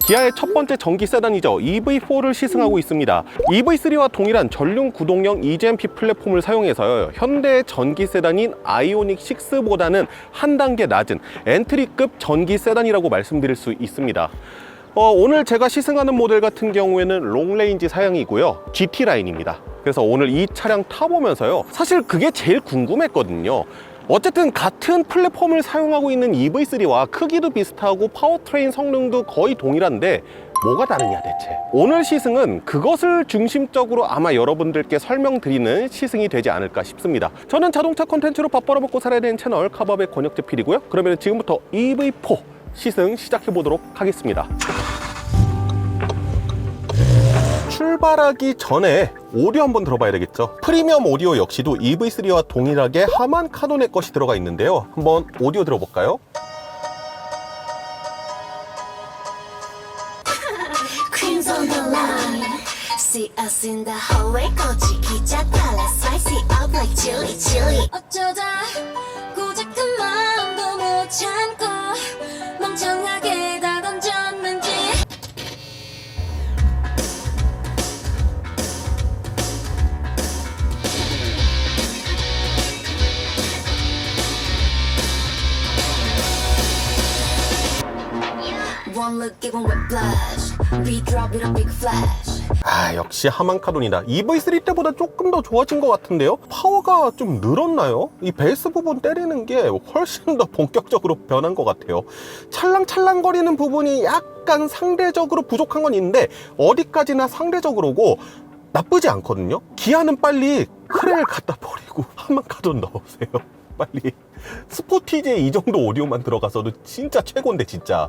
기아의 첫 번째 전기 세단이죠. EV4를 시승하고 있습니다. EV3와 동일한 전륜 구동형 EGMP 플랫폼을 사용해서요, 현대의 전기 세단인 아이오닉 6보다는 한 단계 낮은 엔트리급 전기 세단이라고 말씀드릴 수 있습니다. 오늘 제가 시승하는 모델 같은 경우에는 롱레인지 사양이고요, GT 라인입니다. 그래서 오늘 이 차량 타보면서요, 사실 그게 제일 궁금했거든요. 어쨌든 같은 플랫폼을 사용하고 있는 EV3와 크기도 비슷하고 파워트레인 성능도 거의 동일한데 뭐가 다르냐 대체. 오늘 시승은 그것을 중심적으로 아마 여러분들께 설명드리는 시승이 되지 않을까 싶습니다. 저는 자동차 콘텐츠로 밥 벌어먹고 살아야 되는 채널 카바의 권혁재필이고요. 그러면 지금부터 EV4 시승 시작해 보도록 하겠습니다. 출발하기 전에 오디오 한번 들어봐야 되겠죠. 프리미엄 오디오 역시도 EV3와 동일하게 하만 카논의 것이 들어가 있는데요. 한번 오디오 들어볼까요? Queens on the line, see us in the hallway. 거지 기자 달라 spicy up like chili chili. 어쩌다 고작 그 마음도 못 참고 멍청하게 다 던졌는지. One look give 'em whiplash, we drop it a big flash. 역시 하만 카논이다. EV3 때보다 조금 더 좋아진 것 같은데요. 파워가 좀 늘었나요? 이 베이스 부분 때리는 게 훨씬 더 본격적으로 변한 것 같아요. 찰랑찰랑거리는 부분이 약간 상대적으로 부족한 건 있는데 어디까지나 상대적으로고 나쁘지 않거든요. 기아는 빨리 크레를 갖다 버리고 하만 카논 넣으세요. 빨리. 스포티지에 이 정도 오디오만 들어가서도 진짜 최고인데 진짜.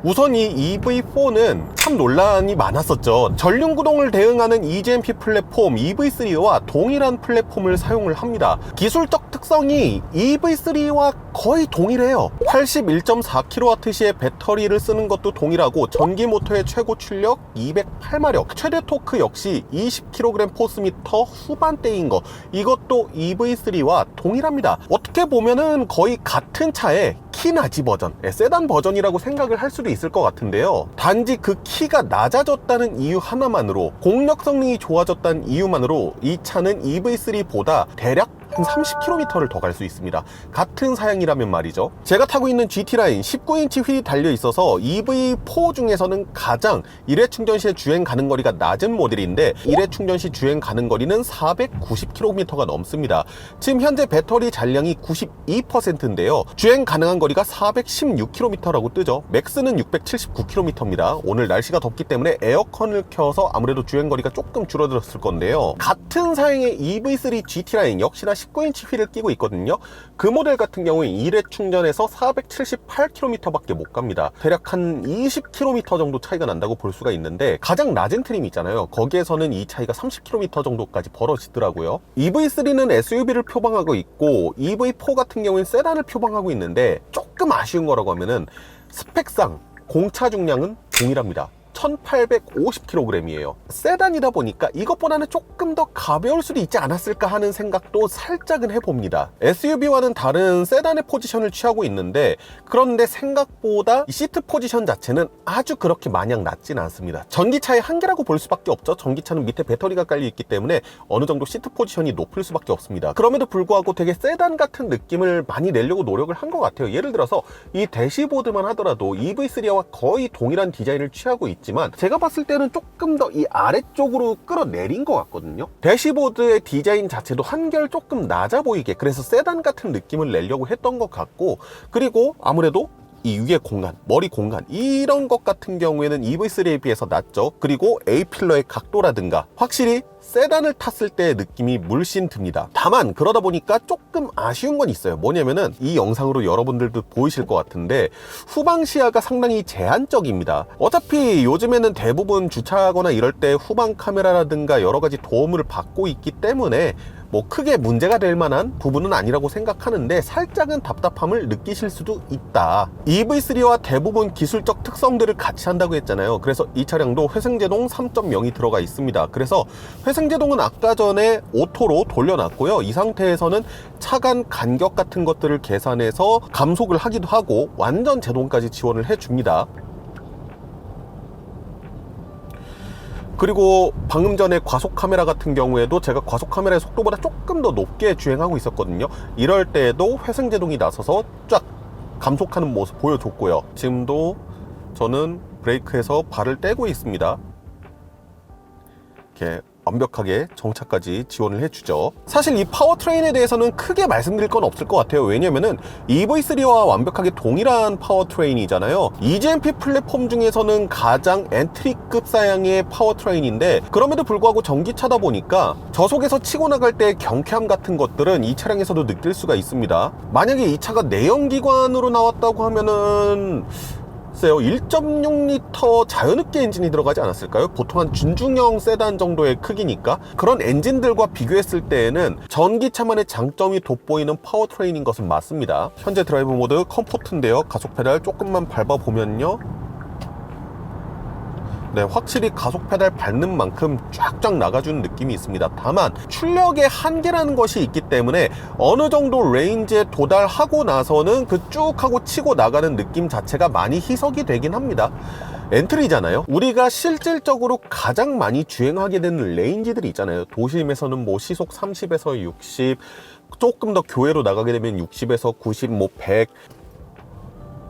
우선 이 EV4는 참 논란이 많았었죠. 전륜 구동을 대응하는 EGMP 플랫폼 EV3와 동일한 플랫폼을 사용을 합니다. 기술적 특성이 EV3와 거의 동일해요. 81.4kWh의 배터리를 쓰는 것도 동일하고 전기 모터의 최고 출력 208마력, 최대 토크 역시 20kg 포스미터 후반대인 거, 이것도 EV3와 동일합니다. 어떻게 보면은 거의 같은 차에 키 나지 버전, 세단 버전이라고 생각을 할 수도 있을 것 같은데요. 단지 그 키가 낮아졌다는 이유 하나만으로, 공력 성능이 좋아졌다는 이유만으로 이 차는 EV3보다 대략 한 30km를 더 갈 수 있습니다. 같은 사양이라면 말이죠. 제가 타고 있는 GT라인 19인치 휠이 달려 있어서 EV4 중에서는 가장 1회 충전 시에 주행 가는 거리가 낮은 모델인데 1회 충전 시 주행 가는 거리는 490km가 넘습니다. 지금 현재 배터리 잔량이 92%인데요. 주행 가능한 거리가 416km라고 뜨죠. 맥스는 679km입니다. 오늘 날씨가 덥기 때문에 에어컨을 켜서 아무래도 주행 거리가 조금 줄어들었을 건데요. 같은 사양의 EV3 GT라인 역시나 19인치 휠을 끼고 있거든요. 그 모델 같은 경우에 1회 충전에서 478km 밖에 못 갑니다. 대략 한 20km 정도 차이가 난다고 볼 수가 있는데, 가장 낮은 트림 있잖아요. 거기에서는 이 차이가 30km 정도까지 벌어지더라고요. EV3는 SUV를 표방하고 있고 EV4 같은 경우에는 세단을 표방하고 있는데, 조금 아쉬운 거라고 하면은 스펙상 공차 중량은 동일합니다. 1850kg이에요. 세단이다 보니까 이것보다는 조금 더 가벼울 수도 있지 않았을까 하는 생각도 살짝은 해봅니다. SUV와는 다른 세단의 포지션을 취하고 있는데, 그런데 생각보다 이 시트 포지션 자체는 아주 그렇게 마냥 낮지는 않습니다. 전기차의 한계라고 볼 수밖에 없죠. 전기차는 밑에 배터리가 깔려 있기 때문에 어느 정도 시트 포지션이 높을 수밖에 없습니다. 그럼에도 불구하고 되게 세단 같은 느낌을 많이 내려고 노력을 한 것 같아요. 예를 들어서 이 대시보드만 하더라도 EV3와 거의 동일한 디자인을 취하고 있지, 제가 봤을 때는 조금 더 이 아래쪽으로 끌어내린 것 같거든요. 대시보드의 디자인 자체도 한결 조금 낮아 보이게, 그래서 세단 같은 느낌을 내려고 했던 것 같고, 그리고 아무래도 이 위에 공간, 머리 공간, 이런 것 같은 경우에는 EV3에 비해서 낮죠. 그리고 A필러의 각도라든가 확실히 세단을 탔을 때의 느낌이 물씬 듭니다. 다만 그러다 보니까 조금 아쉬운 건 있어요. 뭐냐면은 이 영상으로 여러분들도 보이실 것 같은데 후방 시야가 상당히 제한적입니다. 어차피 요즘에는 대부분 주차하거나 이럴 때 후방 카메라라든가 여러 가지 도움을 받고 있기 때문에 뭐 크게 문제가 될 만한 부분은 아니라고 생각하는데, 살짝은 답답함을 느끼실 수도 있다. EV3와 대부분 기술적 특성들을 같이 한다고 했잖아요. 그래서 이 차량도 회생제동 3.0이 들어가 있습니다. 그래서 회생제동은 아까 전에 오토로 돌려놨고요. 이 상태에서는 차간 간격 같은 것들을 계산해서 감속을 하기도 하고 완전 제동까지 지원을 해줍니다. 그리고 방금 전에 과속 카메라 같은 경우에도 제가 과속 카메라의 속도보다 조금 더 높게 주행하고 있었거든요. 이럴 때에도 회생제동이 나서서 쫙 감속하는 모습 보여줬고요. 지금도 저는 브레이크에서 발을 떼고 있습니다. 이렇게 완벽하게 정차까지 지원을 해주죠. 사실 이 파워트레인에 대해서는 크게 말씀드릴 건 없을 것 같아요. 왜냐면은 EV3와 완벽하게 동일한 파워트레인이잖아요. EGMP 플랫폼 중에서는 가장 엔트리급 사양의 파워트레인인데, 그럼에도 불구하고 전기차다 보니까 저속에서 치고 나갈 때 경쾌함 같은 것들은 이 차량에서도 느낄 수가 있습니다. 만약에 이 차가 내연기관으로 나왔다고 하면은 1.6L 자연흡기 엔진이 들어가지 않았을까요? 보통 한 준중형 세단 정도의 크기니까 그런 엔진들과 비교했을 때에는 전기차만의 장점이 돋보이는 파워트레인인 것은 맞습니다. 현재 드라이브 모드 컴포트인데요. 가속 페달 조금만 밟아보면요, 네, 확실히 가속 페달 밟는 만큼 쫙쫙 나가주는 느낌이 있습니다. 다만 출력의 한계라는 것이 있기 때문에 어느 정도 레인지에 도달하고 나서는 그 쭉 하고 치고 나가는 느낌 자체가 많이 희석이 되긴 합니다. 엔트리잖아요. 우리가 실질적으로 가장 많이 주행하게 되는 레인지들이 있잖아요. 도심에서는 뭐 시속 30에서 60, 조금 더 교외로 나가게 되면 60에서 90, 뭐 100.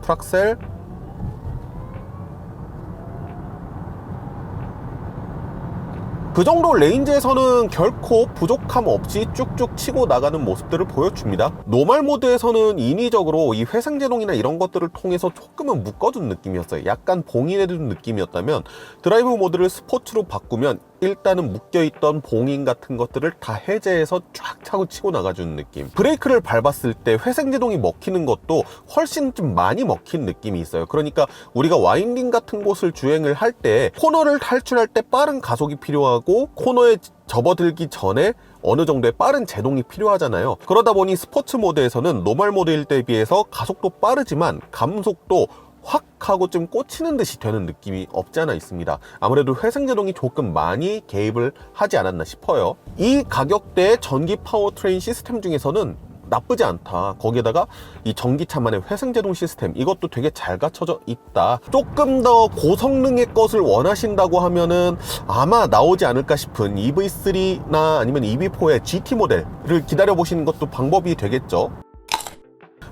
풀악셀, 그 정도 레인지에서는 결코 부족함 없이 쭉쭉 치고 나가는 모습들을 보여줍니다. 노멀 모드에서는 인위적으로 이 회생제동이나 이런 것들을 통해서 조금은 묶어준 느낌이었어요. 약간 봉인해준 느낌이었다면, 드라이브 모드를 스포츠로 바꾸면 일단은 묶여있던 봉인 같은 것들을 다 해제해서 쫙 차고 치고 나가주는 느낌. 브레이크를 밟았을 때 회생제동이 먹히는 것도 훨씬 좀 많이 먹힌 느낌이 있어요. 그러니까 우리가 와인딩 같은 곳을 주행을 할 때 코너를 탈출할 때 빠른 가속이 필요하고 코너에 접어들기 전에 어느 정도의 빠른 제동이 필요하잖아요. 그러다 보니 스포츠 모드에서는 노멀 모드일 때에 비해서 가속도 빠르지만 감속도 확 하고 좀 꽂히는 듯이 되는 느낌이 없지 않아 있습니다. 아무래도 회생제동이 조금 많이 개입을 하지 않았나 싶어요. 이 가격대의 전기 파워트레인 시스템 중에서는 나쁘지 않다. 거기에다가 이 전기차만의 회생제동 시스템, 이것도 되게 잘 갖춰져 있다. 조금 더 고성능의 것을 원하신다고 하면은 아마 나오지 않을까 싶은 EV3나 아니면 EV4의 GT 모델을 기다려보시는 것도 방법이 되겠죠.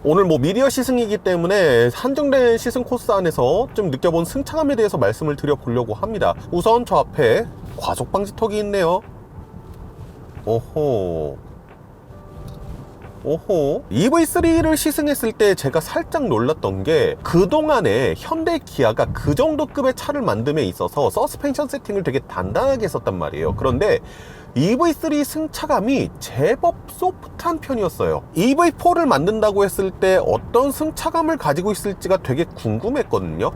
오늘 뭐 미디어 시승이기 때문에 한정된 시승 코스 안에서 좀 느껴본 승차감에 대해서 말씀을 드려보려고 합니다. 우선 저 앞에 과속 방지턱이 있네요. 오호. EV3를 시승했을 때 제가 살짝 놀랐던 게, 그동안에 현대 기아가 그 정도 급의 차를 만듦에 있어서 서스펜션 세팅을 되게 단단하게 했었단 말이에요. 그런데 EV3 승차감이 제법 소프트한 편이었어요. EV4를 만든다고 했을 때 어떤 승차감을 가지고 있을지가 되게 궁금했거든요.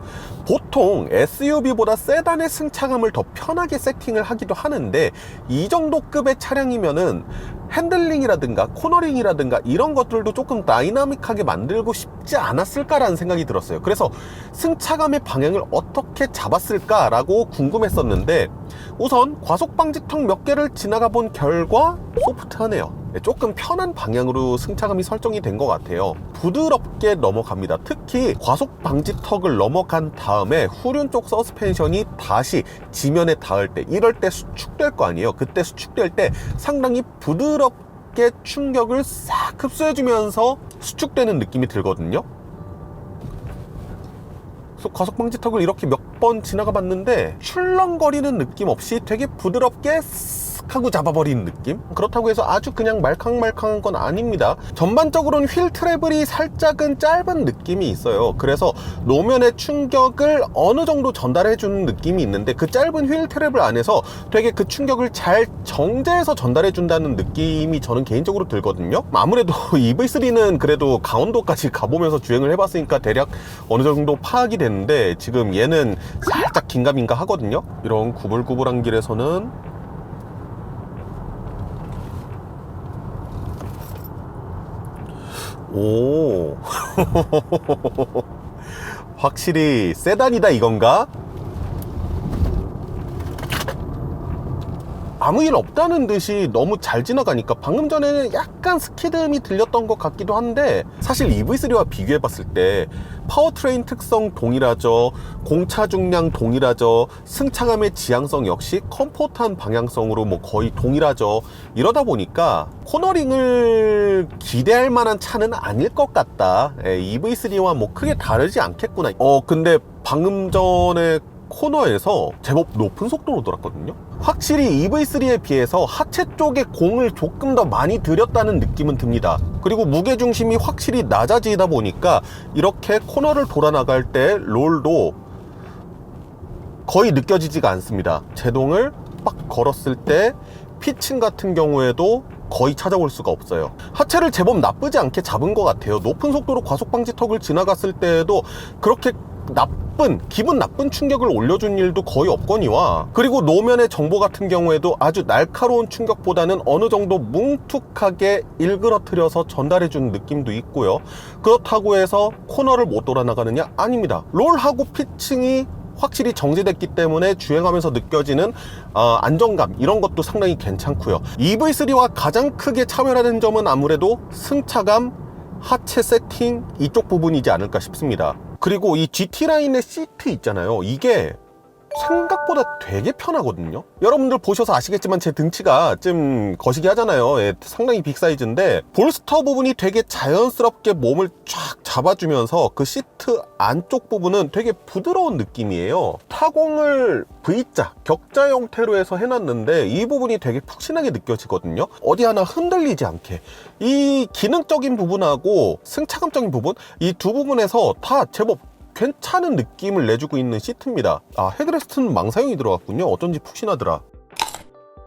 보통 SUV보다 세단의 승차감을 더 편하게 세팅을 하기도 하는데, 이 정도 급의 차량이면은 핸들링이라든가 코너링이라든가 이런 것들도 조금 다이나믹하게 만들고 싶지 않았을까라는 생각이 들었어요. 그래서 승차감의 방향을 어떻게 잡았을까라고 궁금했었는데, 우선 과속방지턱 몇 개를 지나가 본 결과 소프트하네요. 조금 편한 방향으로 승차감이 설정이 된 것 같아요. 부드럽게 넘어갑니다. 특히 과속방지턱을 넘어간 다음에 후륜 쪽 서스펜션이 다시 지면에 닿을 때, 이럴 때 수축될 거 아니에요. 그때 수축될 때 상당히 부드럽게 충격을 싹 흡수해주면서 수축되는 느낌이 들거든요. 그래서 과속방지턱을 이렇게 몇 번 지나가 봤는데 출렁거리는 느낌 없이 되게 부드럽게 하고 잡아버리는 느낌? 그렇다고 해서 아주 그냥 말캉말캉한 건 아닙니다. 전반적으로는 휠 트래블이 살짝은 짧은 느낌이 있어요. 그래서 노면의 충격을 어느 정도 전달해주는 느낌이 있는데, 그 짧은 휠 트래블 안에서 되게 그 충격을 잘 정제해서 전달해준다는 느낌이 저는 개인적으로 들거든요. 아무래도 EV3는 그래도 강원도까지 가보면서 주행을 해봤으니까 대략 어느 정도 파악이 됐는데, 지금 얘는 살짝 긴가민가 하거든요. 이런 구불구불한 길에서는 오 확실히 세단이다 이건가? 아무 일 없다는 듯이 너무 잘 지나가니까 방금 전에는 약간 스키드음이 들렸던 것 같기도 한데, 사실 EV3와 비교해봤을 때 파워트레인 특성 동일하죠, 공차 중량 동일하죠, 승차감의 지향성 역시 컴포트한 방향성으로 뭐 거의 동일하죠. 이러다 보니까 코너링을 기대할 만한 차는 아닐 것 같다. EV3와 뭐 크게 다르지 않겠구나. 근데 방금 전에 코너에서 제법 높은 속도로 돌았거든요. 확실히 EV3에 비해서 하체 쪽에 공을 조금 더 많이 들였다는 느낌은 듭니다. 그리고 무게중심이 확실히 낮아지다 보니까 이렇게 코너를 돌아 나갈 때 롤도 거의 느껴지지가 않습니다. 제동을 빡 걸었을 때 피칭 같은 경우에도 거의 찾아올 수가 없어요. 하체를 제법 나쁘지 않게 잡은 것 같아요. 높은 속도로 과속방지 턱을 지나갔을 때에도 그렇게 기분 나쁜 충격을 올려준 일도 거의 없거니와, 그리고 노면의 정보 같은 경우에도 아주 날카로운 충격보다는 어느 정도 뭉툭하게 일그러뜨려서 전달해준 느낌도 있고요. 그렇다고 해서 코너를 못 돌아 나가느냐? 아닙니다. 롤하고 피칭이 확실히 정지됐기 때문에 주행하면서 느껴지는 안정감, 이런 것도 상당히 괜찮고요. EV3와 가장 크게 차별화된 점은 아무래도 승차감, 하체 세팅 이쪽 부분이지 않을까 싶습니다. 그리고 이 GT라인의 시트 있잖아요, 이게 생각보다 되게 편하거든요. 여러분들 보셔서 아시겠지만 제 등치가 좀 거시기 하잖아요. 상당히 빅 사이즈인데 볼스터 부분이 되게 자연스럽게 몸을 쫙 잡아주면서 그 시트 안쪽 부분은 되게 부드러운 느낌이에요. 타공을 V자, 격자 형태로 해서 해놨는데 이 부분이 되게 푹신하게 느껴지거든요. 어디 하나 흔들리지 않게. 이 기능적인 부분하고 승차감적인 부분, 이 두 부분에서 다 제법 괜찮은 느낌을 내주고 있는 시트입니다. 헤드레스트는 망사형이 들어갔군요. 어쩐지 푹신하더라.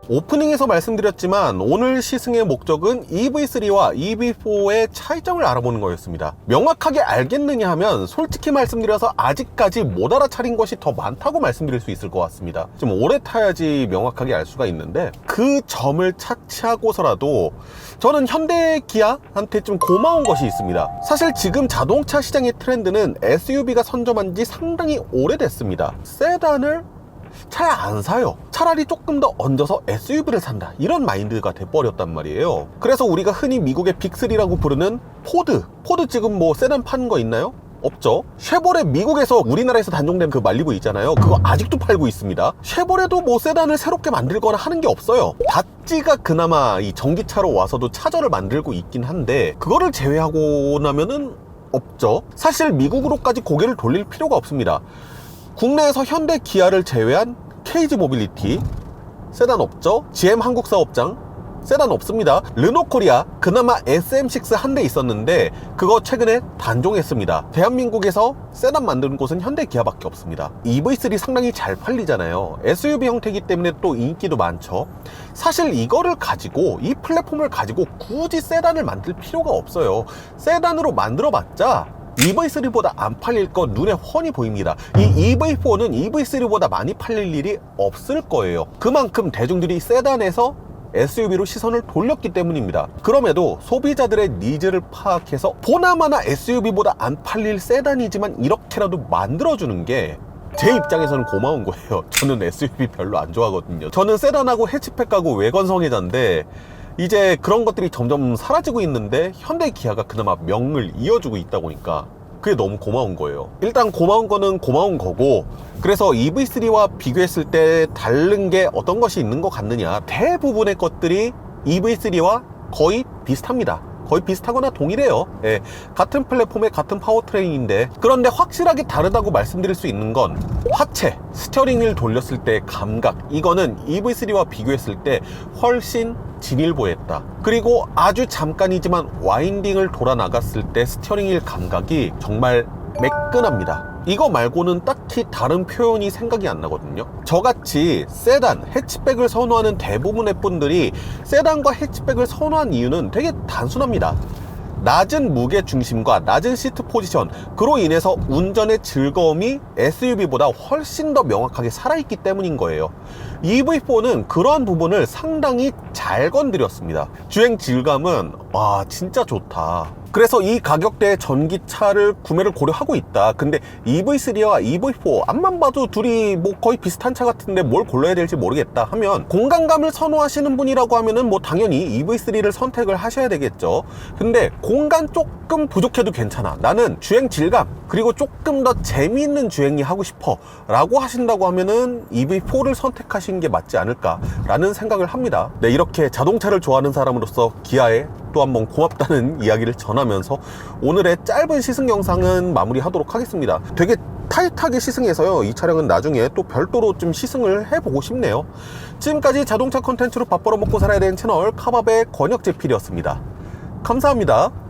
오프닝에서 말씀드렸지만 오늘 시승의 목적은 EV3와 EV4의 차이점을 알아보는 거였습니다. 명확하게 알겠느냐 하면 솔직히 말씀드려서 아직까지 못 알아차린 것이 더 많다고 말씀드릴 수 있을 것 같습니다. 좀 오래 타야지 명확하게 알 수가 있는데, 그 점을 차치하고서라도 저는 현대 기아한테 좀 고마운 것이 있습니다. 사실 지금 자동차 시장의 트렌드는 SUV가 선점한 지 상당히 오래됐습니다. 세단을 잘 안 사요. 차라리 조금 더 얹어서 SUV를 산다, 이런 마인드가 돼버렸단 말이에요. 그래서 우리가 흔히 미국의 빅3라고 부르는 포드 지금 뭐 세단 파는 거 있나요? 없죠. 쉐보레, 미국에서 우리나라에서 단종된 그 말리부 있잖아요, 그거 아직도 팔고 있습니다. 쉐보레도 뭐 세단을 새롭게 만들거나 하는 게 없어요. 다찌가 그나마 이 전기차로 와서도 차저를 만들고 있긴 한데 그거를 제외하고 나면은 없죠. 사실 미국으로까지 고개를 돌릴 필요가 없습니다. 국내에서 현대 기아를 제외한 KG 모빌리티 세단 없죠. GM 한국 사업장 세단 없습니다. 르노코리아 그나마 SM6 한 대 있었는데 그거 최근에 단종했습니다. 대한민국에서 세단 만드는 곳은 현대 기아밖에 없습니다. EV3 상당히 잘 팔리잖아요. SUV 형태이기 때문에 또 인기도 많죠. 사실 이거를 가지고, 이 플랫폼을 가지고 굳이 세단을 만들 필요가 없어요. 세단으로 만들어봤자 EV3보다 안 팔릴 거 눈에 훤히 보입니다. 이 EV4는 EV3보다 많이 팔릴 일이 없을 거예요. 그만큼 대중들이 세단에서 SUV로 시선을 돌렸기 때문입니다. 그럼에도 소비자들의 니즈를 파악해서 보나마나 SUV보다 안 팔릴 세단이지만 이렇게라도 만들어주는 게 제 입장에서는 고마운 거예요. 저는 SUV 별로 안 좋아하거든요. 저는 세단하고 해치백하고 외관 성애자인데 이제 그런 것들이 점점 사라지고 있는데 현대 기아가 그나마 명을 이어주고 있다 보니까 그게 너무 고마운 거예요. 일단 고마운 거는 고마운 거고, 그래서 EV3와 비교했을 때 다른 게 어떤 것이 있는 것 같느냐, 대부분의 것들이 EV3와 거의 비슷합니다. 거의 비슷하거나 동일해요. 같은 플랫폼의 같은 파워트레인인데, 그런데 확실하게 다르다고 말씀드릴 수 있는 건 하체, 스티어링을 돌렸을 때 감각, 이거는 EV3와 비교했을 때 훨씬 진일보했다. 그리고 아주 잠깐이지만 와인딩을 돌아 나갔을 때 스티어링 휠 감각이 정말 매끈합니다. 이거 말고는 딱히 다른 표현이 생각이 안 나거든요. 저같이 세단, 해치백을 선호하는 대부분의 분들이 세단과 해치백을 선호한 이유는 되게 단순합니다. 낮은 무게 중심과 낮은 시트 포지션, 그로 인해서 운전의 즐거움이 SUV보다 훨씬 더 명확하게 살아있기 때문인 거예요. EV4는 그러한 부분을 상당히 잘 건드렸습니다. 주행 질감은 와 진짜 좋다. 그래서 이 가격대의 전기차를 구매를 고려하고 있다. 근데 EV3와 EV4 앞만 봐도 둘이 뭐 거의 비슷한 차 같은데 뭘 골라야 될지 모르겠다 하면, 공간감을 선호하시는 분이라고 하면은 뭐 당연히 EV3를 선택을 하셔야 되겠죠. 근데 공간 조금 부족해도 괜찮아, 나는 주행 질감 그리고 조금 더 재미있는 주행이 하고 싶어 라고 하신다고 하면은 EV4를 선택하시는 게 맞지 않을까 라는 생각을 합니다. 네, 이렇게 자동차를 좋아하는 사람으로서 기아에 또 한번 고맙다는 이야기를 전하면서 오늘의 짧은 시승 영상은 마무리하도록 하겠습니다. 되게 타이트하게 시승해서요, 이 차량은 나중에 또 별도로 좀 시승을 해보고 싶네요. 지금까지 자동차 콘텐츠로 밥 벌어 먹고 살아야 되는 채널 카밥의 권혁재필이었습니다. 감사합니다.